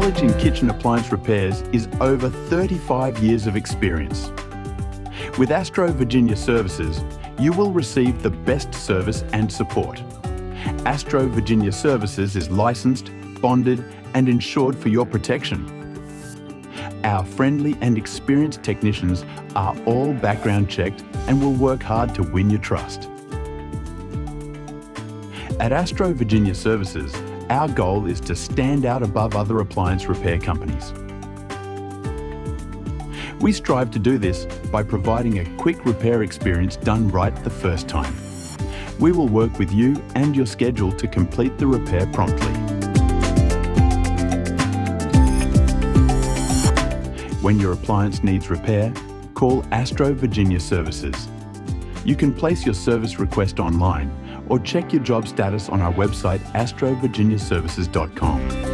knowledge in kitchen appliance repairs is over 35 years of experience. With Astro VA Services, you will receive the best service and support. Astro VA Services is licensed, bonded and insured for your protection. Our friendly and experienced technicians are all background checked and will work hard to win your trust. At Astro VA Services, our goal is to stand out above other appliance repair companies. We strive to do this by providing a quick repair experience done right the first time. We will work with you and your schedule to complete the repair promptly. When your appliance needs repair, call Astro VA Services. You can place your service request online or check your job status on our website astrovaginiaservices.com.